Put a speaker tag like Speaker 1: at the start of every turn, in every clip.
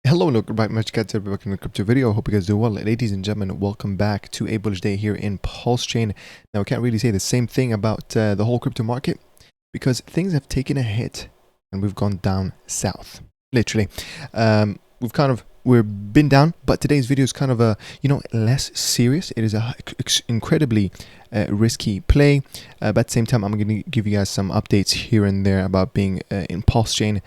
Speaker 1: Hello, welcome back, much guys. Back in a crypto video. Hope you guys do well, ladies and gentlemen. Welcome back to a bullish day here in Pulsechain. Now, we can't really say the same thing about the whole crypto market because things have taken a hit and we've gone down south. Literally, we've been down, but today's video is kind of a less serious. It is a incredibly risky play, but at the same time I'm going to give you guys some updates here and there about being in Pulsechain.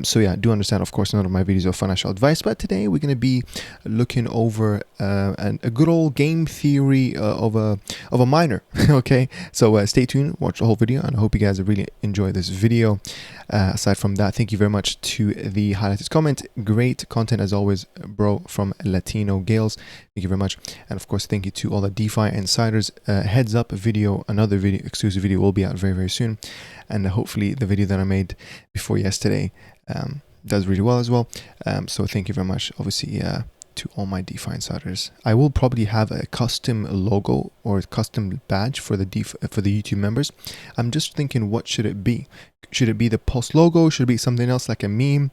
Speaker 1: So yeah, do understand, of course, none of my videos are financial advice, but today we're going to be looking over a good old game theory of a miner. Okay, so stay tuned, watch the whole video, and I hope you guys really enjoy this video. Aside from that, thank you very much to the highlighted comment. Great content as always, bro, from Latino Gales. Thank you very much. And of course, thank you to all the DeFi Insiders. Heads up, another video, exclusive video will be out very, very soon. And hopefully the video that I made before yesterday does really well as well. So thank you very much, obviously, to all my DeFi Insiders. I will probably have a custom logo or a custom badge for the YouTube members. I'm just thinking, what should it be? Should it be the Pulse logo? Should it be something else like a meme?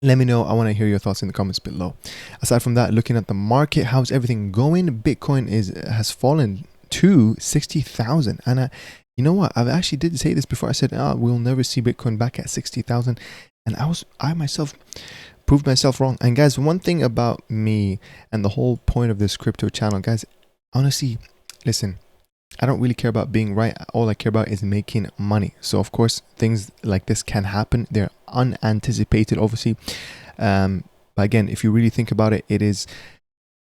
Speaker 1: Let me know. I want to hear your thoughts in the comments below. Aside from that, looking at the market, how's everything going? Bitcoin has fallen to 60,000, and you know what? I actually did say this before. I said, we'll never see Bitcoin back at 60,000, and I myself proved myself wrong. And guys, one thing about me and the whole point of this crypto channel, guys, honestly, listen, I don't really care about being right. All I care about is making money. So of course, things like this can happen. They're unanticipated, obviously. But again, if you really think about it,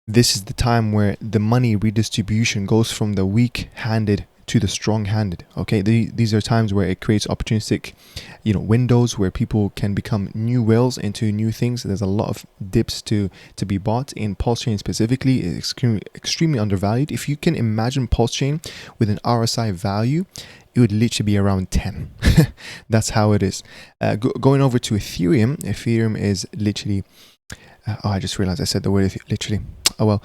Speaker 1: this is the time where the money redistribution goes from the weak-handed to the strong-handed. Okay, these are times where it creates opportunistic, windows where people can become new whales into new things. There's a lot of dips to be bought in Pulsechain specifically. It's extremely undervalued. If you can imagine Pulsechain with an RSI value, it would literally be around 10. That's how it is. Going over to Ethereum. Ethereum is literally. I just realized I said the word literally. Oh well.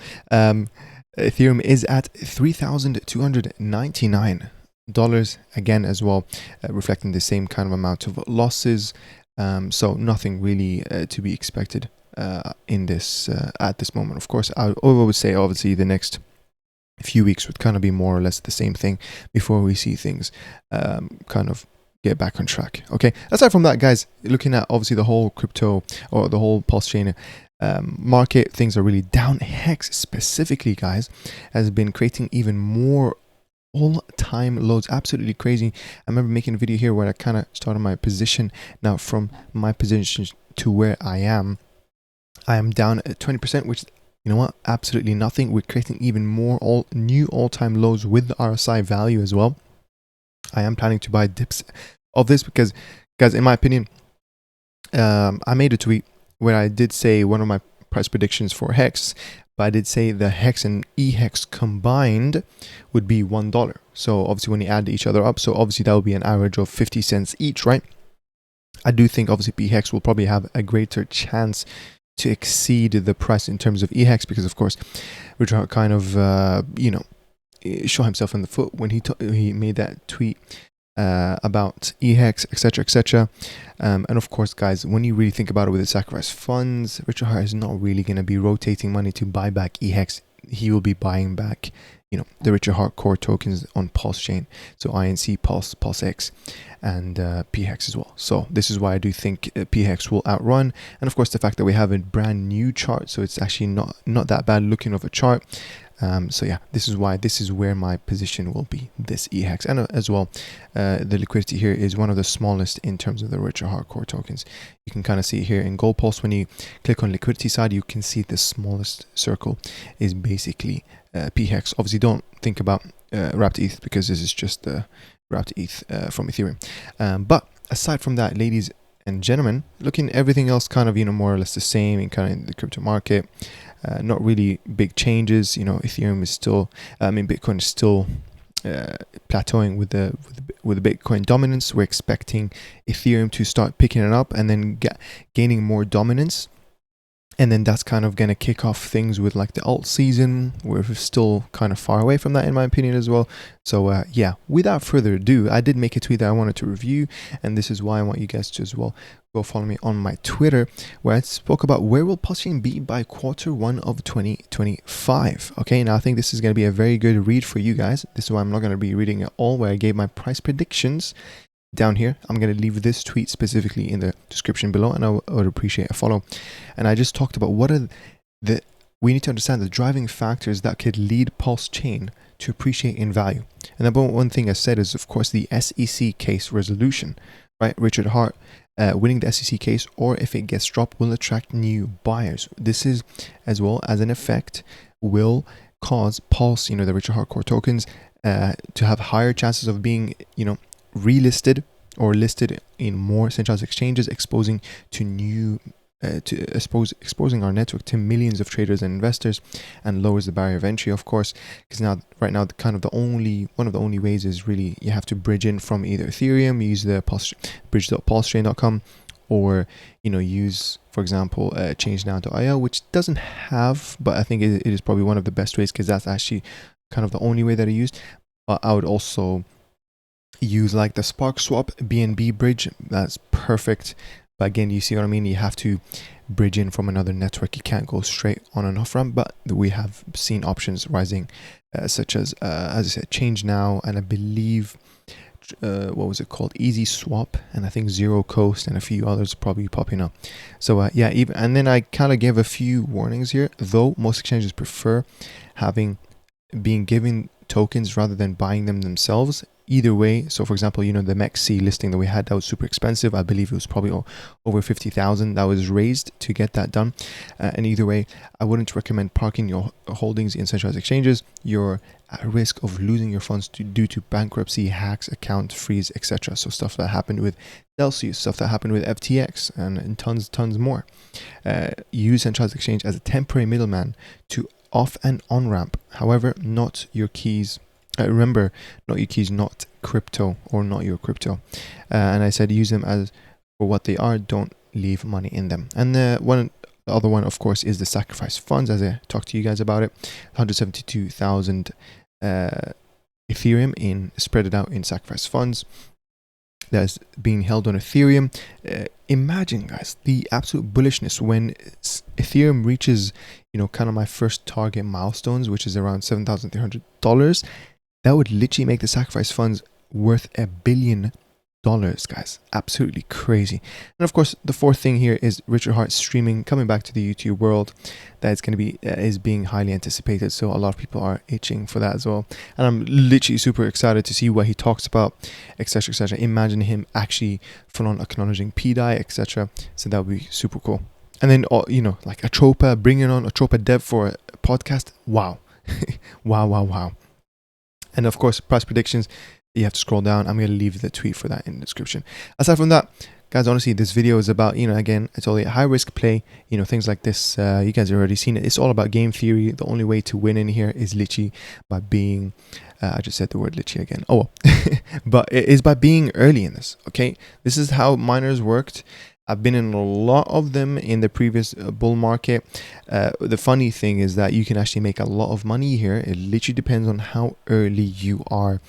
Speaker 1: Ethereum is at $3,299 again as well, reflecting the same kind of amount of losses. So nothing really to be expected in this at this moment. Of course, I would say obviously the next few weeks would kind of be more or less the same thing before we see things kind of get back on track. Okay, aside from that, guys, looking at obviously the whole crypto or the whole Pulsechain market, things are really down. Hex specifically, guys, has been creating even more all-time lows. Absolutely crazy. I remember making a video here where I kind of started my position. Now from my position to where I am down at 20%, which, you know what, absolutely nothing. We're creating even more new all-time lows with the RSI value as well. I am planning to buy dips of this because, guys, in my opinion, I made a tweet where I did say one of my price predictions for Hex, but I did say the Hex and eHex combined would be $1. So obviously when you add each other up, so obviously that would be an average of 50 cents each, right? I do think obviously eHex will probably have a greater chance to exceed the price in terms of eHex because, of course, Richard kind of, shot himself in the foot when he made that tweet about eHex, etc, etc. And of course, guys, when you really think about it, with the sacrifice funds, Richard Heart is not really going to be rotating money to buy back eHex. He will be buying back, the Richard Heart core tokens on Pulsechain, so INC, Pulse, PulseX, and PHEX as well. So this is why I do think PHEX will outrun, and of course the fact that we have a brand new chart, so it's actually not that bad looking of a chart. So yeah, this is where my position will be, this eHex. And as well, the liquidity here is one of the smallest in terms of the Richard hardcore tokens. You can kind of see here in Gold Pulse, when you click on liquidity side, you can see the smallest circle is basically PHEX. Obviously, don't think about wrapped ETH because this is just the wrapped ETH from Ethereum. But aside from that, ladies and gentlemen, looking at everything else kind of, more or less the same in kind of the crypto market. Not really big changes. Ethereum is still, Bitcoin is still plateauing with the Bitcoin dominance. We're expecting Ethereum to start picking it up and then gaining more dominance. And then that's kind of going to kick off things with like the alt season. We're still kind of far away from that, in my opinion, as well. So yeah, without further ado, I did make a tweet that I wanted to review, and this is why I want you guys to as well go follow me on my Twitter, where I spoke about where will Pulsechain be by Q1 of 2025. Okay, now I think this is going to be a very good read for you guys. This is why I'm not going to be reading it all, where I gave my price predictions down here. I'm going to leave this tweet specifically in the description below, and I would appreciate a follow. And I just talked about what are we need to understand the driving factors that could lead Pulsechain to appreciate in value. And the one thing I said is, of course, the SEC case resolution, right? Richard Hart winning the SEC case, or if it gets dropped, will attract new buyers. This is, as well as an effect, will cause Pulse, the Richard Hart core tokens, to have higher chances of being, relisted or listed in more centralized exchanges, exposing our network to millions of traders and investors, and lowers the barrier of entry, of course, because right now one of the only ways is really you have to bridge in from either Ethereum, use the bridge.pulsechain.com, or use, for example, ChangeNow.io, which doesn't have, but I think it is probably one of the best ways, because that's actually kind of the only way that I used. But I would also use like the SparkSwap BNB bridge. That's perfect. But again, you see what I mean? You have to bridge in from another network. You can't go straight on and off ramp, but we have seen options rising, such as I said, ChangeNow, and I believe, what was it called? Easy Swap, and I think Zero Coast, and a few others probably popping up. So yeah, and then I kind of gave a few warnings here, though most exchanges prefer being given tokens rather than buying them themselves. Either way, so for example, the Maxi listing that we had, that was super expensive. I believe it was probably over 50,000 that was raised to get that done. And either way, I wouldn't recommend parking your holdings in centralized exchanges. You're at risk of losing your funds due to bankruptcy, hacks, account freeze, etc. So stuff that happened with Celsius, stuff that happened with FTX, and tons more. Use centralized exchange as a temporary middleman to off and on ramp. However, not your keys. Remember, not your keys, not crypto, or not your crypto. And I said use them as for what they are. Don't leave money in them. And the other one, of course, is the sacrifice funds, as I talked to you guys about it. 172,000 Ethereum spread it out in sacrifice funds that's being held on Ethereum. Imagine, guys, the absolute bullishness when Ethereum reaches, kind of my first target milestones, which is around $7,300. That would literally make the sacrifice funds worth $1 billion, guys. Absolutely crazy. And of course, the fourth thing here is Richard Hart streaming, coming back to the YouTube world. That is going to be is being highly anticipated. So a lot of people are itching for that as well. And I'm literally super excited to see what he talks about, etc., etc. Imagine him actually full on acknowledging PDAI, etc. So that would be super cool. And then, like ATROPA, bringing on ATROPA dev for a podcast. Wow. wow. And of course, price predictions, you have to scroll down. I'm going to leave the tweet for that in the description. Aside from that, guys, honestly, this video is about, again, it's only a high risk play, things like this. You guys have already seen it. It's all about game theory. The only way to win in here is literally by being, I just said the word literally again. Oh, well. But it is by being early in this, okay? This is how miners worked. I've been in a lot of them in the previous bull market. The funny thing is that you can actually make a lot of money here. It literally depends on how early you are.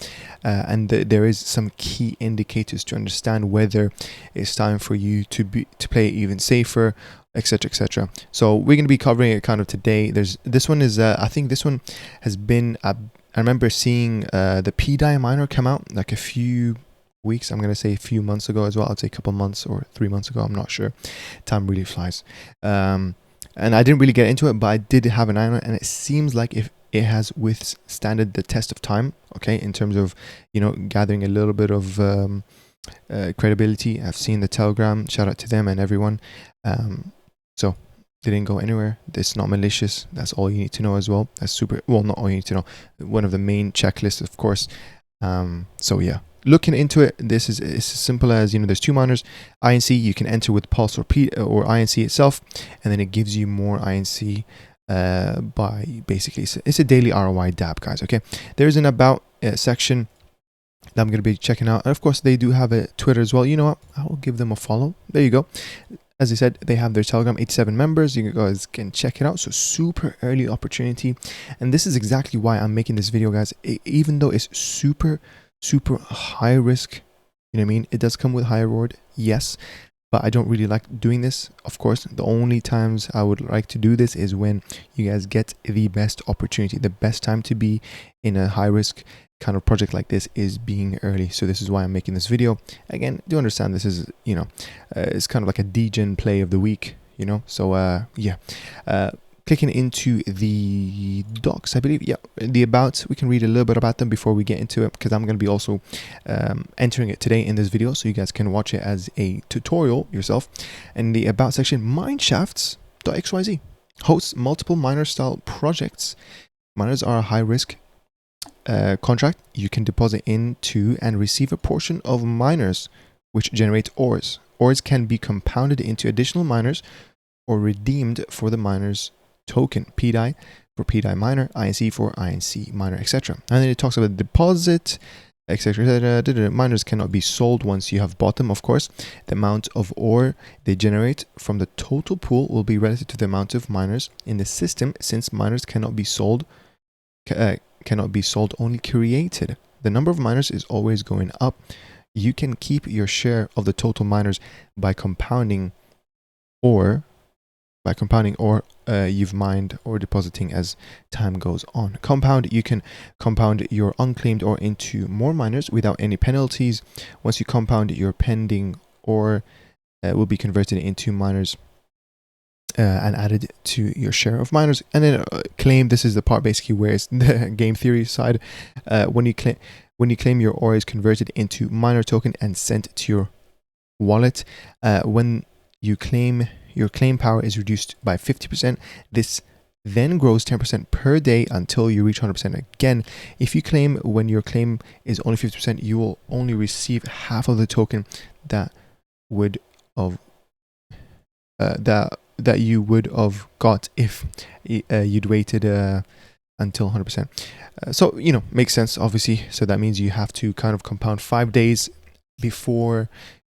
Speaker 1: And there is some key indicators to understand whether it's time for you to play even safer, etc., etc. So we're going to be covering it kind of today. This one is, I think this one has been, I remember seeing the PDAI miner come out like a few weeks, I'm going to say a few months ago as well. I'd say a couple months or 3 months ago. I'm not sure. Time really flies. And I didn't really get into it, but I did have an eye on it, and it seems like if it has withstanded the test of time, okay, in terms of, gathering a little bit of credibility. I've seen the Telegram, shout out to them and everyone. So they didn't go anywhere. It's not malicious. That's all you need to know as well. That's not all you need to know. One of the main checklists, of course. So yeah. Looking into it, it's as simple as, there's two miners, INC, you can enter with Pulse or INC itself, and then it gives you more INC by basically, it's a daily ROI dApp, guys, okay? There's an about section that I'm going to be checking out. And of course, they do have a Twitter as well. You know what? I will give them a follow. There you go. As I said, they have their Telegram, 87 members. You guys can check it out. So super early opportunity. And this is exactly why I'm making this video, guys. Even though it's super high risk, you know what I mean, it does come with high reward, yes, but I don't really like doing this. Of course, the only times I would like to do this is when you guys get the best opportunity. The best time to be in a high risk kind of project like this is being early. So this is why I'm making this video. Again, do understand this is, you know, it's kind of like a degen play of the week, you know. So yeah, clicking into the docs, I believe, yeah, the about, we can read a little bit about them before we get into it, because I'm going to be also entering it today in this video, so you guys can watch it as a tutorial yourself. In the about section, Mineshafts.xyz hosts multiple miner style projects. Miners are a high risk contract you can deposit into and receive a portion of miners, which generate ores. Ores can be compounded into additional miners or redeemed for the miners token. PDAI for PDAI miner, INC for INC miner, etc. And then it talks about deposit, etc. Miners cannot be sold once you have bought them, of course. The amount of ore they generate from the total pool will be relative to the amount of miners in the system, since miners cannot be sold, only created. The number of miners is always going up. You can keep your share of the total miners by compounding ore you've mined or depositing as time goes on. Compound, you can compound your unclaimed ore into more miners without any penalties. Once you compound, your pending ore will be converted into miners and added to your share of miners. And then claim, this is the part basically where it's the game theory side. When you claim, your ore is converted into miner token and sent to your wallet. When you claim, your claim power is reduced by 50%. This then grows 10% per day until you reach 100%. Again, if you claim when your claim is only 50%, you will only receive half of the token that would have that you would have got if you'd waited until 100%. So, you know, makes sense, obviously. So that means you have to kind of compound 5 days before,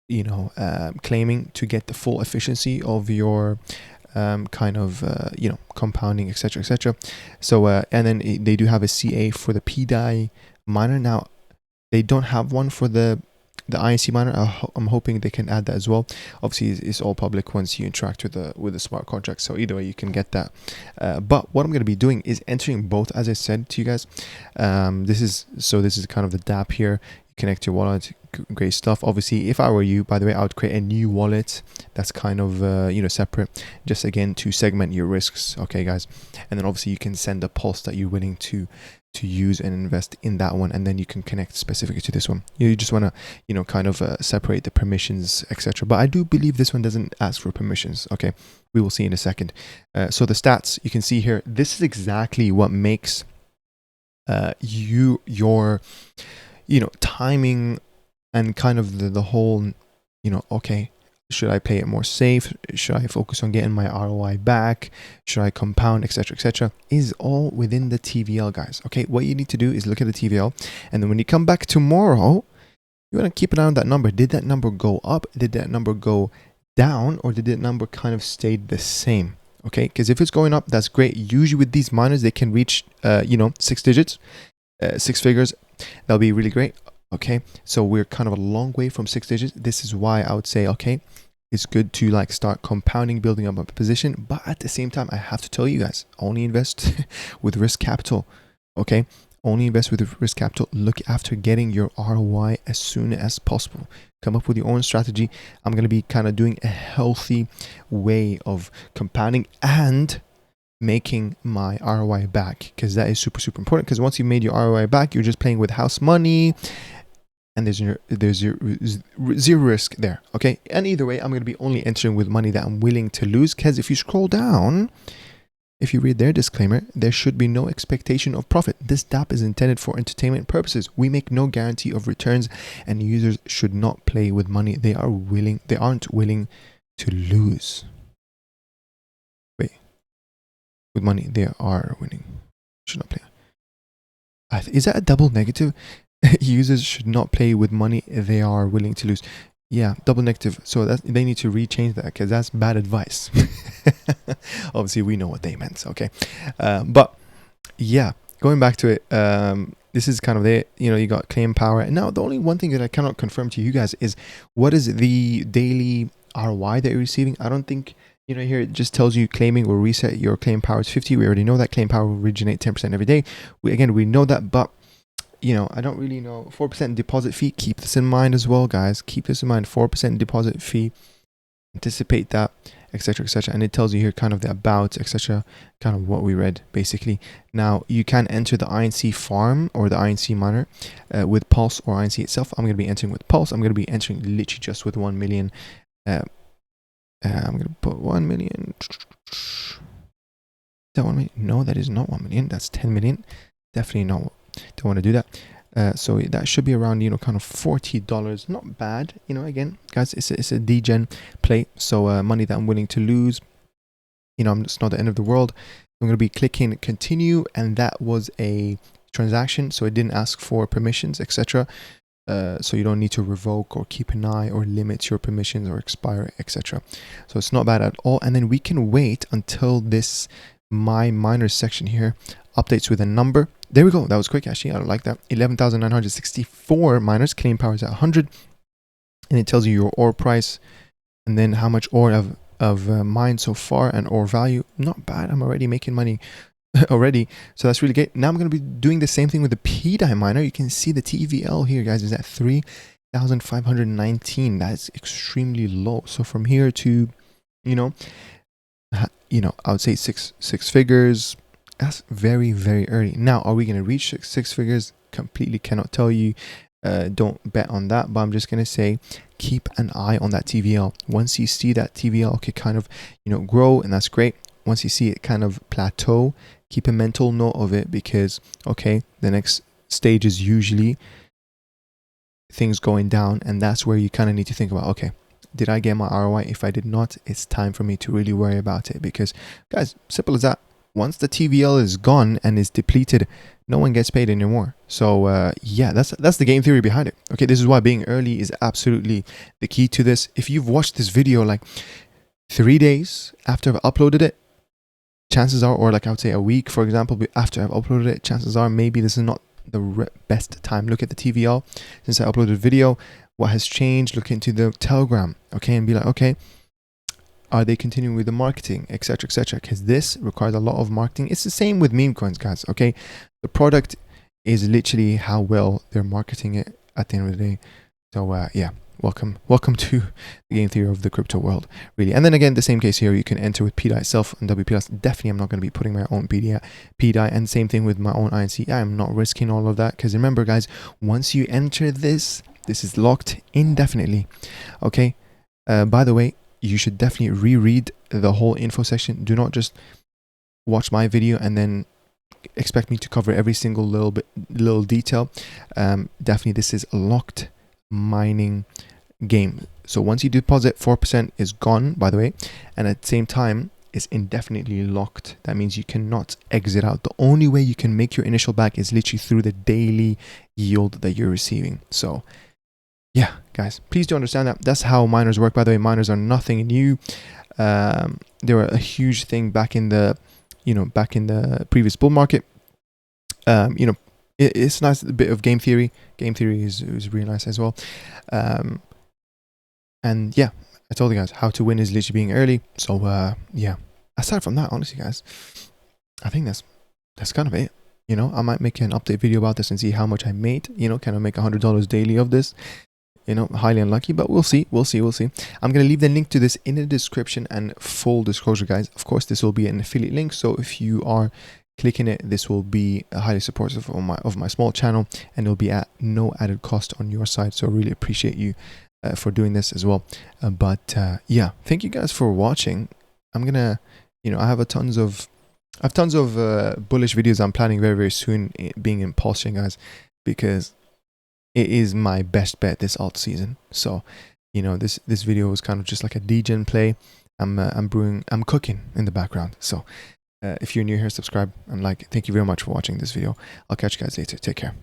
Speaker 1: you know, claiming to get the full efficiency of your kind of you know, compounding, etc, etc. So and then they do have a CA for the PDAI miner. Now they don't have one for the INC miner. I'm hoping they can add that as well. Obviously it's all public once you interact with the smart contract, so either way you can get that. But what I'm going to be doing is entering both, as I said to you guys. This is kind of the DApp here. You connect your wallet, great stuff. Obviously, if I were you, by the way, I would create a new wallet that's kind of you know, separate, just again to segment your risks. Okay guys, and then obviously you can send a pulse that you're willing to use and invest in that one, and then you can connect specifically to this one. You just want to, you know, kind of separate the permissions, etc. But I do believe this one doesn't ask for permissions. Okay, we will see in a second. So the stats you can see here, this is exactly what makes your you know, timing and kind of the whole, you know, okay, should I play it more safe? Should I focus on getting my ROI back? Should I compound, etc, etc, is all within the TVL, guys. Okay, what you need to do is look at the TVL, and then when you come back tomorrow, you want to keep an eye on that number. Did that number go up? Did that number go down? Or did that number kind of stay the same? Okay, because if it's going up, that's great. Usually with these miners, they can reach you know, 6 digits, 6 figures. That'll be really great. Okay, so we're kind of a long way from 6 digits. This is why I would say, okay, it's good to like start compounding, building up a position. But at the same time, I have to tell you guys, only invest with risk capital. Okay, only invest with risk capital. Look after getting your ROI as soon as possible. Come up with your own strategy. I'm going to be kind of doing a healthy way of compounding and making my ROI back, because that is super important. Because once you made your ROI back, you're just playing with house money, and there's zero risk there. Okay, and either way, I'm going to be only entering with money that I'm willing to lose. Because if you scroll down, if you read their disclaimer, there should be no expectation of profit. This DApp is intended for entertainment purposes. We make no guarantee of returns, and users should not play with money they aren't willing to lose. With money they are winning, should not play. Is that a double negative? Users should not play with money they are willing to lose. Yeah, double negative. So that they need to rechange that, because that's bad advice. Obviously we know what they meant. Okay, but yeah, going back to it, this is kind of the, you know, you got claim power. And now the only one thing that I cannot confirm to you guys is what is the daily ROI that you're receiving. I don't think, you know, here it just tells you claiming will reset your claim power is 50. We already know that claim power will originate 10% every day. We know that, but you know, I don't really know. 4% deposit fee. Keep this in mind as well, guys. Keep this in mind. 4% deposit fee. Anticipate that, etc., etc. And it tells you here kind of the about, etc., kind of what we read basically. Now you can enter the INC farm or the INC miner with Pulse or INC itself. I'm going to be entering with Pulse. I'm going to be entering literally just with 1 million. I'm going to put 1 million. Is that 1 million? No, that is not 1 million. That's 10 million. Definitely not. Don't want to do that. So that should be around, you know, kind of $40. Not bad, you know. Again, guys, it's a degen play, so money that I'm willing to lose, you know, it's not the end of the world. I'm going to be clicking continue, and that was a transaction, so it didn't ask for permissions, etc. So you don't need to revoke or keep an eye or limit your permissions or expire, etc. So it's not bad at all. And then we can wait until this my miners section here updates with a number. There we go. That was quick, actually. I don't like that. 11,964 miners. Claim power is at 100. And it tells you your ore price and then how much ore of mined so far and ore value. Not bad. I'm already making money already. So that's really great. Now I'm going to be doing the same thing with the PDAI miner. You can see the TVL here, guys, is at 3,519. That's extremely low. So from here to, you know, I would say six figures. That's very, very early. Now, are we going to reach six figures? Completely cannot tell you. Don't bet on that. But I'm just going to say, keep an eye on that TVL. Once you see that TVL okay, kind of, you know, grow, and that's great. Once you see it kind of plateau, keep a mental note of it, because, okay, the next stage is usually things going down. And that's where you kind of need to think about, okay, did I get my ROI? If I did not, it's time for me to really worry about it. Because, guys, simple as that. Once the TVL is gone and is depleted, no one gets paid anymore. So yeah, that's the game theory behind it. Okay, this is why being early is absolutely the key to this. If you've watched this video like 3 days after I've uploaded it, chances are, or like I would say a week, for example, after I've uploaded it, chances are maybe this is not the best time. Look at the TVL since I uploaded a video. What has changed? Look into the Telegram, okay, and be like, okay, are they continuing with the marketing, etc., etc.? Because this requires a lot of marketing. It's the same with meme coins, guys. Okay, the product is literally how well they're marketing it at the end of the day. So yeah, welcome to the game theory of the crypto world, really. And then again, the same case here. You can enter with PDAI itself and WP+. Definitely, I'm not going to be putting my own PDAI, and same thing with my own INC. I'm not risking all of that, because remember, guys, once you enter this is locked indefinitely. Okay. By the way, you should definitely reread the whole info section. Do not just watch my video and then expect me to cover every single little detail. Definitely, this is a locked mining game. So once you deposit, 4% is gone, by the way, and at the same time, it's indefinitely locked. That means you cannot exit out. The only way you can make your initial back is literally through the daily yield that you're receiving. So yeah, guys, please do understand that. That's how miners work. By the way, miners are nothing new. They were a huge thing back in the, previous bull market. It's nice, a bit of game theory. Game theory is really nice as well. And yeah, I told you guys how to win is literally being early. So yeah, aside from that, honestly, guys, I think that's kind of it. You know, I might make an update video about this and see how much I made. You know, can I make $100 daily of this? You know, highly unlucky, but we'll see. I'm going to leave the link to this in the description, and full disclosure, guys, of course, this will be an affiliate link. So if you are clicking it, this will be highly supportive of my small channel, and it'll be at no added cost on your side. So I really appreciate you for doing this as well. But yeah, thank you guys for watching. I'm going to, I have tons of bullish videos I'm planning very, very soon, being in Pulsechain, guys, because it is my best bet this alt season. So, this video was kind of just like a degen play. I'm cooking in the background. So, if you're new here, subscribe and like. Thank you very much for watching this video. I'll catch you guys later. Take care.